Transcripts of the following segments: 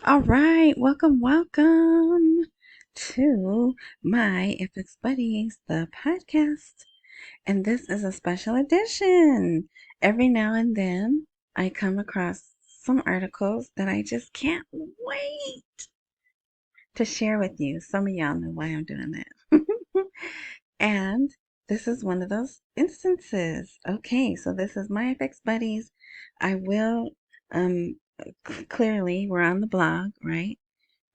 All right, welcome to my FX Buddies, the podcast. And this is a special edition. Every now and then, I come across some articles that I just can't wait to share with you. Some of y'all know why I'm doing that. And this is one of those instances. Okay, so this is my FX Buddies. I will, clearly, we're on the blog, right?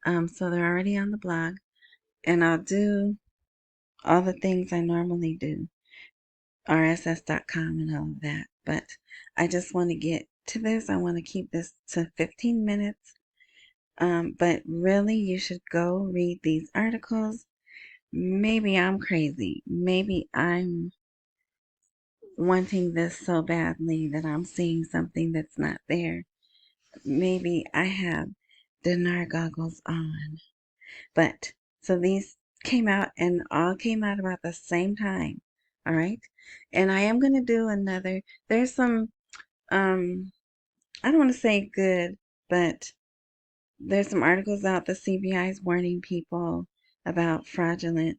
So they're already on the blog, and I'll do all the things I normally do, rss.com and all of that. But I just want to get to this. I want to keep this to 15 minutes. But really, you should go read these articles. Maybe I'm crazy. Maybe I'm wanting this so badly that I'm seeing something that's not there. Maybe I have dinar goggles on. But so these came out and all came out about the same time. All right. And I am going to do another. There's some, um, I don't want to say good, but there's some articles out. The CBI is warning people about fraudulent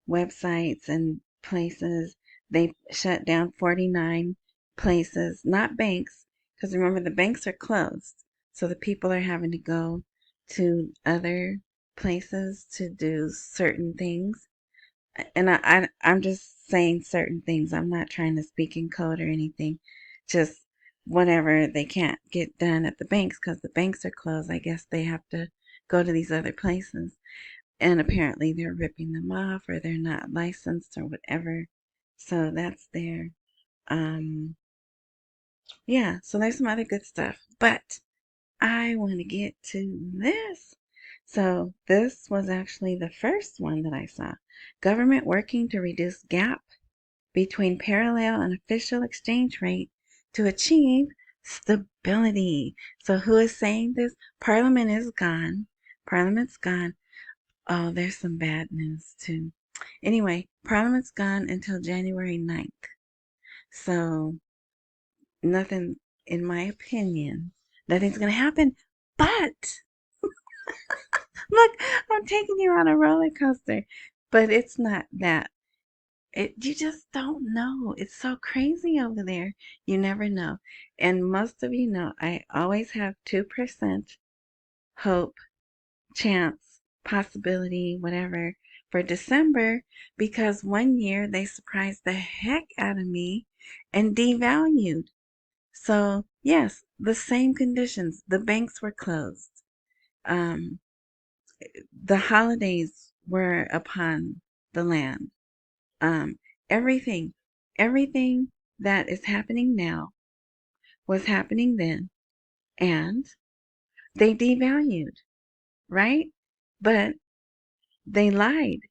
websites and places. They shut down 49 places, not banks, because remember the banks are closed. So the people are having to go to other places to do certain things. And I'm just saying certain things. I'm not trying to speak in code or anything. Just whatever they can't get done at the banks because the banks are closed. I guess they have to go to these other places. And apparently they're ripping them off or they're not licensed or whatever. So that's there. Um, yeah, so there's some other good stuff. But I want to get to this. So this was actually the first one that I saw. Government working to reduce gap between parallel and official exchange rate to achieve stability. So who is saying this? Parliament is gone. Parliament's gone. Oh, there's some bad news too. Anyway, Parliament's gone until January 9th. So nothing, in my opinion, nothing's going to happen. But look, I'm taking you on a roller coaster. But it's not that. You just don't know. It's so crazy over there. You never know. And most of you know I always have 2% hope, chance, possibility, whatever for December because one year they surprised the heck out of me and devalued. So, yes, the same conditions. The banks were closed. Um, the holidays were upon the land. Um, everything, everything that is happening now was happening then, and they devalued, right? But they lied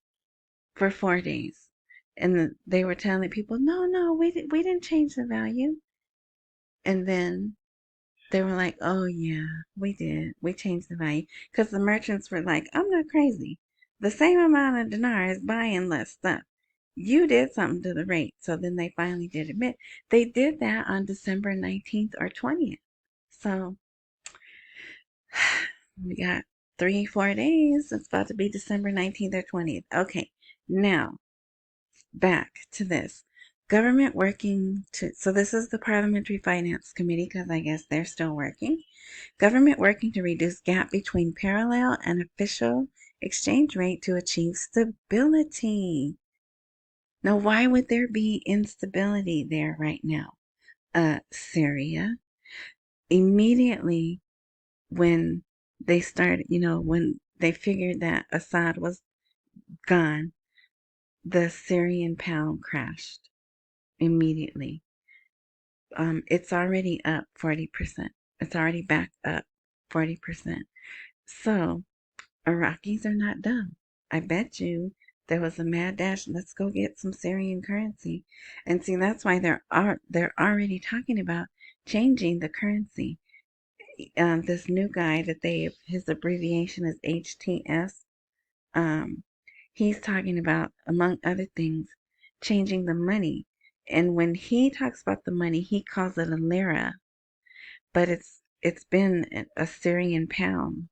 for 4 days, and they were telling people, "No, no, we didn't change the value." And then they were like, "Oh yeah, we did. We changed the value," because the merchants were like, "I'm not crazy. The same amount of dinar is buying less stuff. You did something to the rate." So then they finally did admit they did that on December 19th or 20th. So we got 3, 4 days. It's about to be December 19th or 20th. Okay, now back to this. Government working to, so this is the Parliamentary Finance Committee because I guess they're still working. Government working to reduce gap between parallel and official exchange rate to achieve stability. Now, why would there be instability there right now? Syria. Immediately when they started, when they figured that Assad was gone, the Syrian pound crashed immediately. It's already up 40%. It's already back up 40%. So Iraqis are not dumb. I bet you there was a mad dash. Let's go get some Syrian currency, and see that's why they're already talking about changing the currency. This new guy that his abbreviation is HTS. Um, he's talking about, among other things, changing the money. And when he talks about the money, he calls it a lira, but it's been a Syrian pound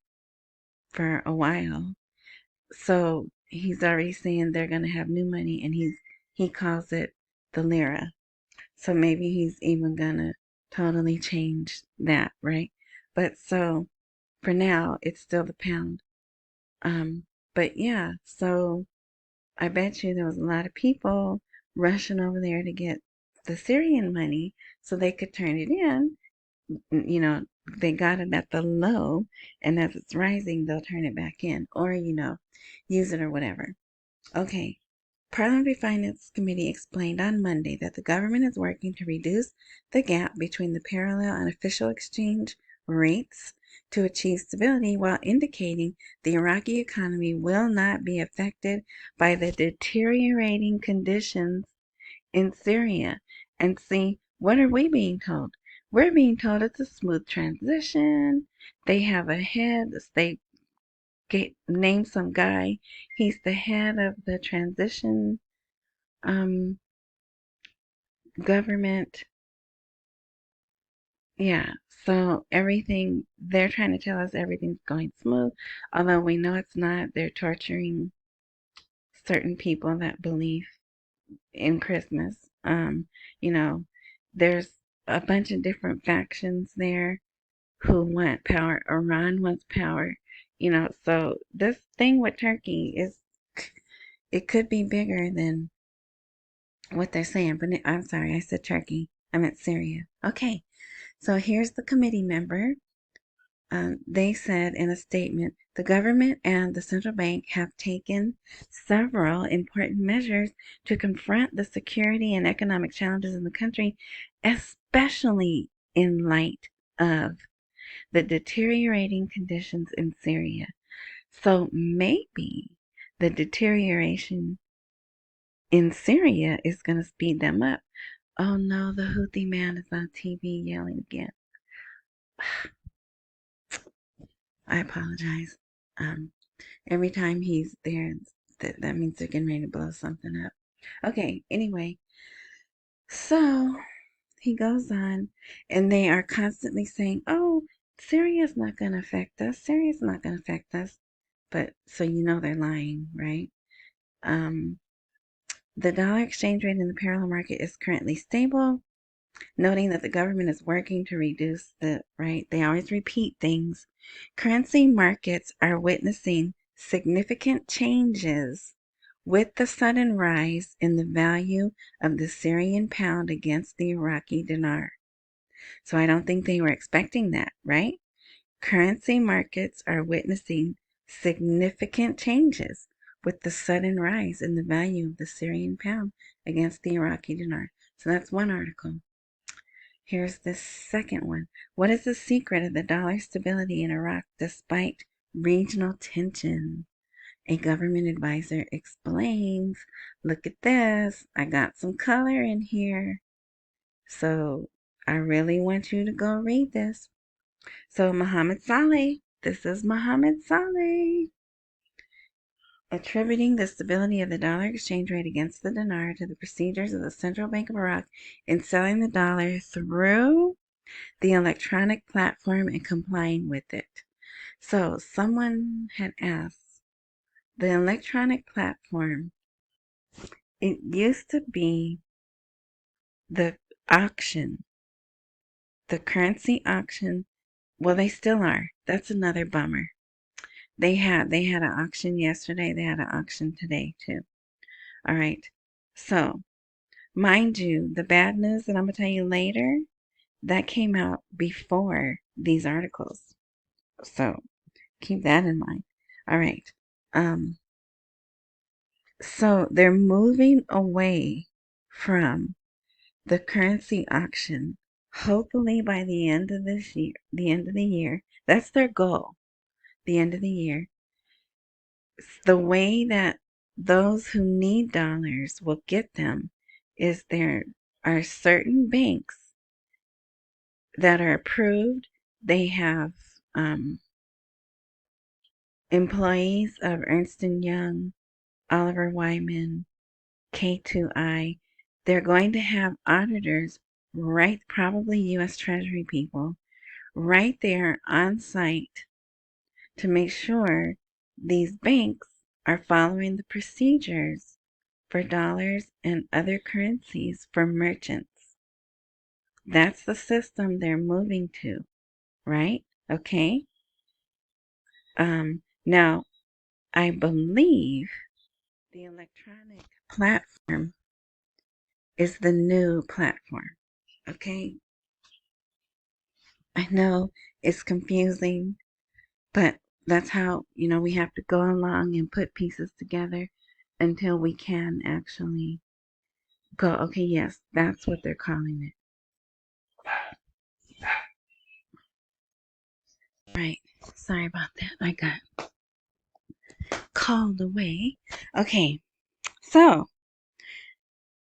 for a while. So he's already saying they're going to have new money, and he calls it the lira. So maybe he's even going to totally change that, right? But so for now, it's still the pound. But yeah, so I bet you there was a lot of people rushing over there to get the Syrian money so they could turn it in. You know, they got it at the low, and as it's rising, they'll turn it back in, or, use it or whatever. Okay. Parliamentary Finance Committee explained on Monday that the government is working to reduce the gap between the parallel and official exchange rates to achieve stability, while indicating the Iraqi economy will not be affected by the deteriorating conditions in Syria. And see, what are we being told? We're being told it's a smooth transition. They have a head. They name some guy. He's the head of the transition um, government. Yeah. So everything, they're trying to tell us everything's going smooth, although we know it's not. They're torturing certain people that believe in Christmas. You know, there's a bunch of different factions there who want power. Iran wants power. So this thing with Turkey it could be bigger than what they're saying. But I'm sorry, I said Turkey. I meant Syria. Okay. So here's the committee member. They said in a statement, the government and the central bank have taken several important measures to confront the security and economic challenges in the country, especially in light of the deteriorating conditions in Syria. So maybe the deterioration in Syria is going to speed them up. Oh no, the Houthi man is on TV yelling again. I apologize. Um, every time he's there, that means they're getting ready to blow something up. Okay, anyway, so he goes on, and they are constantly saying, oh, Syria's not going to affect us. Syria's not going to affect us. But so they're lying, right? The dollar exchange rate in the parallel market is currently stable, noting that the government is working to reduce right? They always repeat things. Currency markets are witnessing significant changes with the sudden rise in the value of the Syrian pound against the Iraqi dinar. So I don't think they were expecting that, right? Currency markets are witnessing significant changes with the sudden rise in the value of the Syrian pound against the Iraqi dinar. So that's one article. Here's the second one. What is the secret of the dollar stability in Iraq despite regional tension? A government advisor explains. Look at this. I got some color in here. So I really want you to go read this. So Mohammed Saleh, this is Mohammed Saleh, attributing the stability of the dollar exchange rate against the dinar to the procedures of the Central Bank of Iraq in selling the dollar through the electronic platform and complying with it. So someone had asked, the electronic platform, it used to be the auction, the currency auction. Well, they still are. That's another bummer. They had an auction yesterday. They had an auction today too. All right. So, mind you, the bad news that I'm going to tell you later, that came out before these articles. So, keep that in mind. All right. So they're moving away from the currency auction. Hopefully by the end of the year, that's their goal. The end of the year, the way that those who need dollars will get them is there are certain banks that are approved. They have employees of Ernst & Young, Oliver Wyman, K2I. They're going to have auditors, right, probably U.S. Treasury people, right there on site to make sure these banks are following the procedures for dollars and other currencies for merchants. That's the system they're moving to, right? Okay. Now, I believe the electronic platform is the new platform. Okay. I know it's confusing, but that's how, we have to go along and put pieces together until we can actually go, okay, yes, that's what they're calling it. Right. Sorry about that. I got called away. Okay. So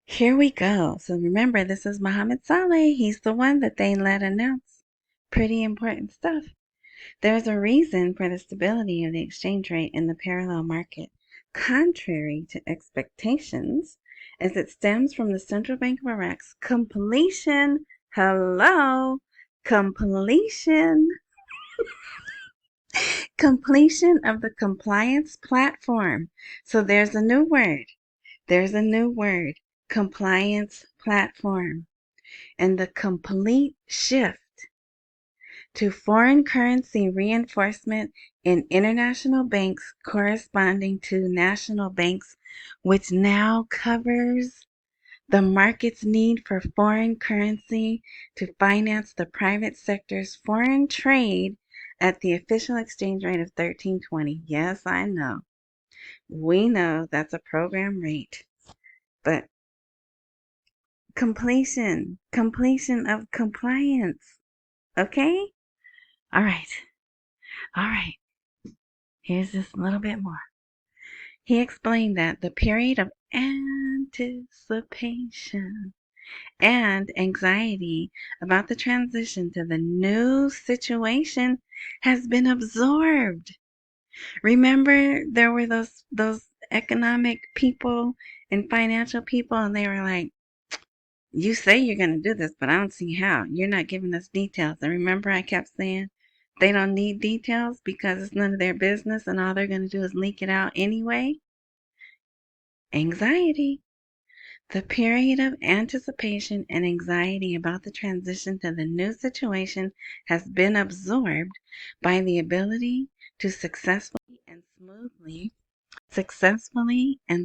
here we go. So remember, this is Mohammed Saleh. He's the one that they let announce pretty important stuff. There's a reason for the stability of the exchange rate in the parallel market, contrary to expectations, as it stems from the Central Bank of Iraq's completion. Hello, completion. Completion of the compliance platform. So there's a new word. Compliance platform. And the complete shift to foreign currency reinforcement in international banks corresponding to national banks, which now covers the market's need for foreign currency to finance the private sector's foreign trade at the official exchange rate of 13.20. Yes, I know. We know that's a program rate. But completion of compliance. Okay? All right. Here's just a little bit more. He explained that the period of anticipation and anxiety about the transition to the new situation has been absorbed. Remember, there were those economic people and financial people, and they were like, you say you're going to do this, but I don't see how. You're not giving us details. And remember, I kept saying they don't need details because it's none of their business, and all they're going to do is leak it out anyway. Anxiety. The period of anticipation and anxiety about the transition to the new situation has been absorbed by the ability to successfully and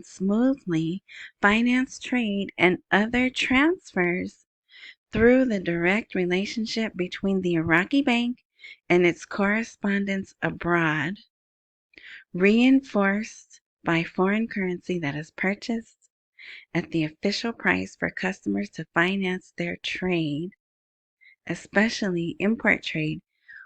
smoothly finance trade and other transfers through the direct relationship between the Iraqi bank and its correspondents abroad, reinforced by foreign currency that is purchased at the official price for customers to finance their trade, especially import trade,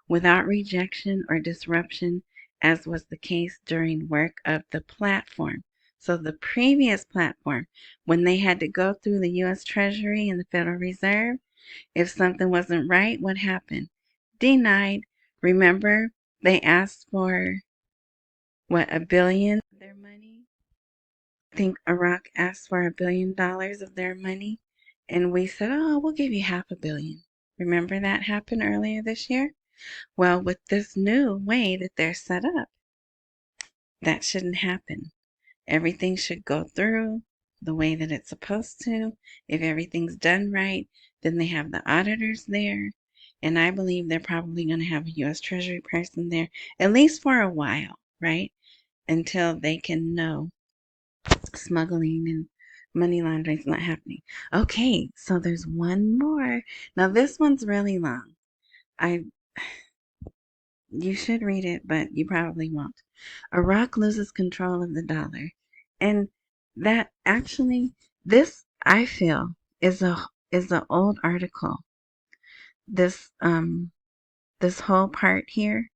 without rejection or disruption, as was the case during work of the platform. So the previous platform, when they had to go through the U.S. Treasury and the Federal Reserve, if something wasn't right, what happened? Denied. Remember, they asked for, what, $1 billion of their money? I think Iraq asked for $1 billion of their money, and we said, oh, we'll give you $500 million. Remember that happened earlier this year? Well, with this new way that they're set up, that shouldn't happen. Everything should go through the way that it's supposed to. If everything's done right, then they have the auditors there. And I believe they're probably going to have a U.S. Treasury person there, at least for a while, right? Until they can know smuggling and money laundering is not happening. Okay, so there's one more. Now this one's really long. You should read it, but you probably won't. Iraq loses control of the dollar. And that actually, this I feel is a old article. This whole part here,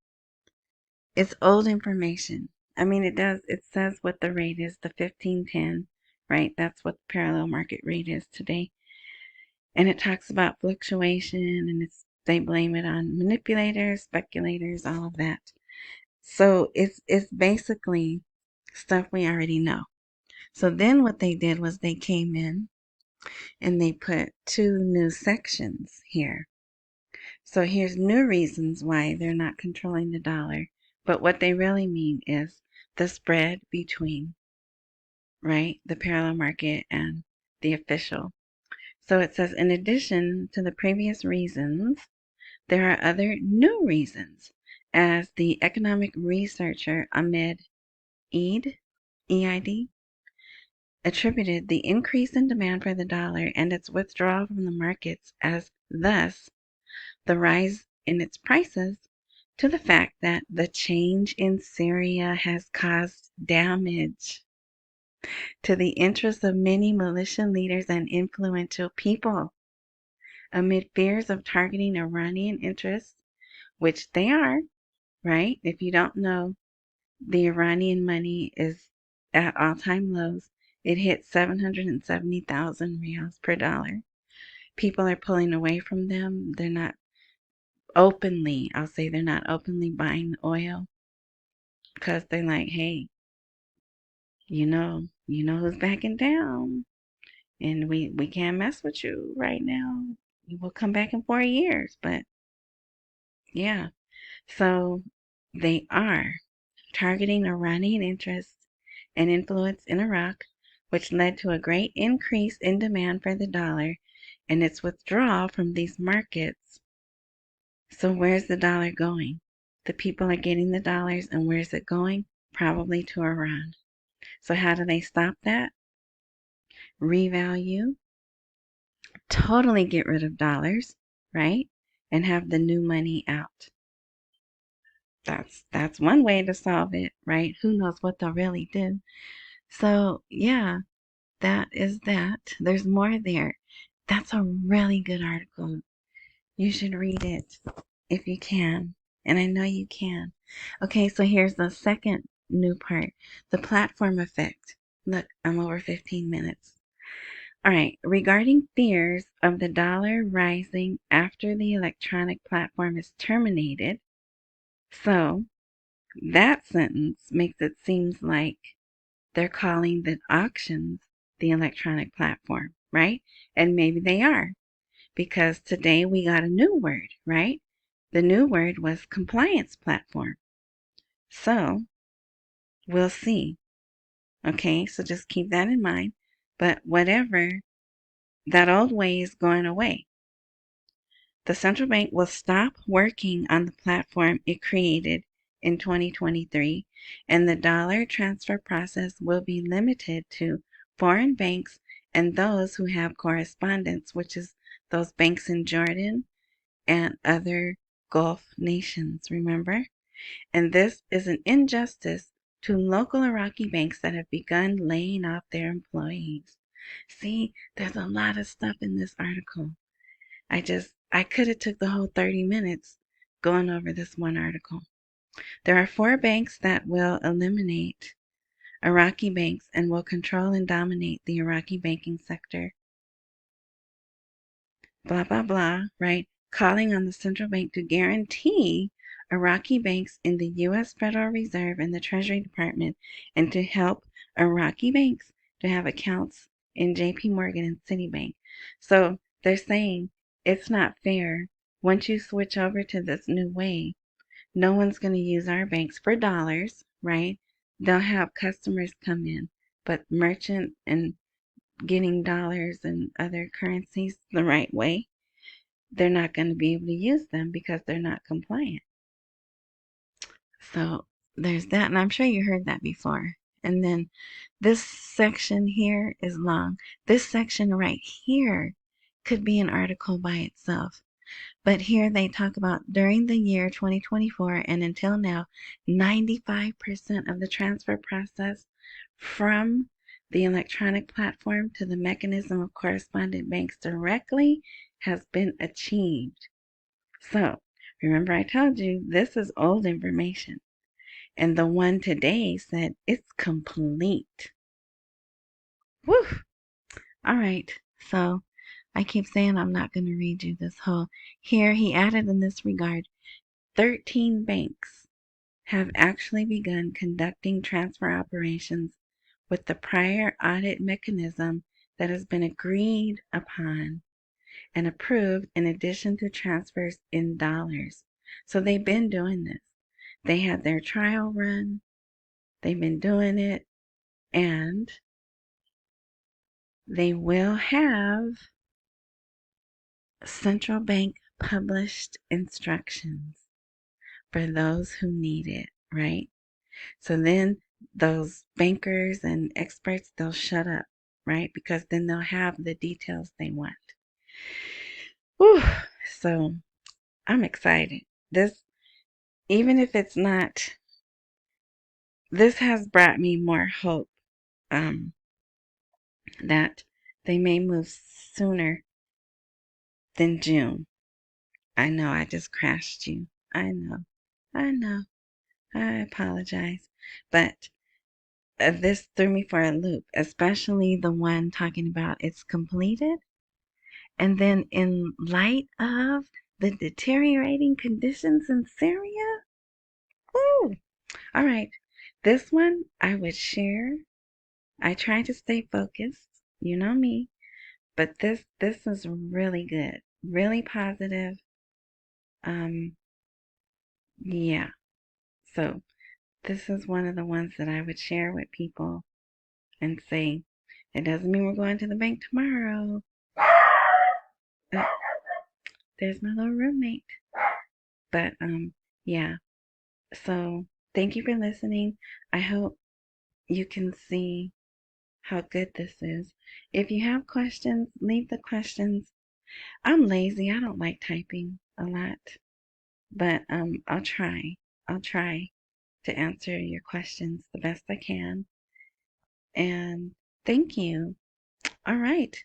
it's old information. I mean, it says what the rate is, the 1510, right? That's what the parallel market rate is today. And it talks about fluctuation, and they blame it on manipulators, speculators, all of that. So it's basically stuff we already know. So then what they did was they came in and they put 2 new sections here. So here's new reasons why they're not controlling the dollar, But what they really mean is the spread between, right, the parallel market and the official. So it says, in addition to the previous reasons, there are other new reasons, as the economic researcher Ahmed Eid, EID, attributed the increase in demand for the dollar and its withdrawal from the markets as thus the rise in its prices to the fact that the change in Syria has caused damage to the interests of many militia leaders and influential people amid fears of targeting Iranian interests, which they are, right? If you don't know, the Iranian money is at all-time lows. It hit 770,000 riyals per dollar. People are pulling away from them. They're not openly, I'll say they're not openly buying oil because they're like, hey, you know who's backing down, and we can't mess with you right now. We'll come back in 4 years, but yeah. So they are targeting Iranian interests and influence in Iraq, which led to a great increase in demand for the dollar and its withdrawal from these markets. So where's the dollar going? The people are getting the dollars, and where's it going? Probably to Iran. So how do they stop that? Revalue, totally get rid of dollars, right? And have the new money out. That's one way to solve it, right? Who knows what they'll really do. So yeah, that is that. There's more there. That's a really good article. You should read it if you can. And I know you can. Okay, so here's the second new part. The platform effect. Look, I'm over 15 minutes. All right, regarding fears of the dollar rising after the electronic platform is terminated. So that sentence makes it seem like they're calling the auctions the electronic platform, right? And maybe they are, because today we got a new word, right? The new word was compliance platform. So we'll see. Okay, so just keep that in mind. But whatever, that old way is going away. The central bank will stop working on the platform it created in 2023, and the dollar transfer process will be limited to foreign banks and those who have correspondents, which is those banks in Jordan and other Gulf nations, remember? And this is an injustice to local Iraqi banks that have begun laying off their employees. See, there's a lot of stuff in this article. I could have took the whole 30 minutes going over this one article. There are 4 banks that will eliminate Iraqi banks and will control and dominate the Iraqi banking sector. Blah, blah, blah, right? Calling on the central bank to guarantee Iraqi banks in the U.S. Federal Reserve and the Treasury Department, and to help Iraqi banks to have accounts in JP Morgan and Citibank. So they're saying it's not fair. Once you switch over to this new way, no one's going to use our banks for dollars, right? They'll have customers come in, but merchant and getting dollars and other currencies the right way, they're not going to be able to use them because they're not compliant. So there's that, and I'm sure you heard that before. And then this section here is long. This section right here could be an article by itself. But here they talk about during the year 2024 and until now, 95% of the transfer process from the electronic platform to the mechanism of correspondent banks directly has been achieved. So, remember I told you this is old information. And the one today said it's complete. Woo! All right. So, I keep saying I'm not going to read you this whole. Here, he added in this regard, 13 banks have actually begun conducting transfer operations with the prior audit mechanism that has been agreed upon and approved in addition to transfers in dollars. So they've been doing this. They had their trial run. They've been doing it, and they will have central bank published instructions for those who need it, right? So then those bankers and experts, they'll shut up, right? Because then they'll have the details they want. Whew. So I'm excited. This, even if it's not, this has brought me more hope um, that they may move sooner than June. I know I just crashed you. I know. I know. I apologize. But this threw me for a loop, especially the one talking about it's completed. And then in light of the deteriorating conditions in Syria. Ooh. All right. This one I would share. I try to stay focused. You know me. But this is really good. Really positive. Um, yeah. So this is one of the ones that I would share with people and say, it doesn't mean we're going to the bank tomorrow. Uh, there's my little roommate. But yeah. So thank you for listening. I hope you can see how good this is. If you have questions, leave the questions. I'm lazy. I don't like typing a lot, but I'll try. I'll try to answer your questions the best I can. And thank you. All right.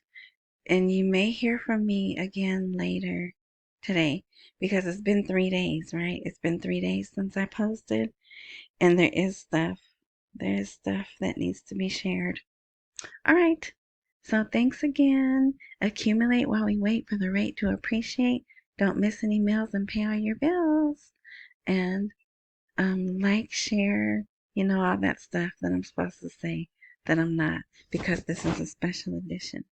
And you may hear from me again later today because it's been 3 days, right? It's been 3 days since I posted, and there is stuff that needs to be shared. All right. So thanks again. Accumulate while we wait for the rate to appreciate. Don't miss any meals and pay all your bills. And like, share, all that stuff that I'm supposed to say that I'm not because this is a special edition.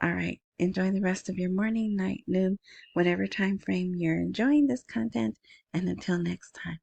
All right. Enjoy the rest of your morning, night, noon, whatever time frame you're enjoying this content. And until next time.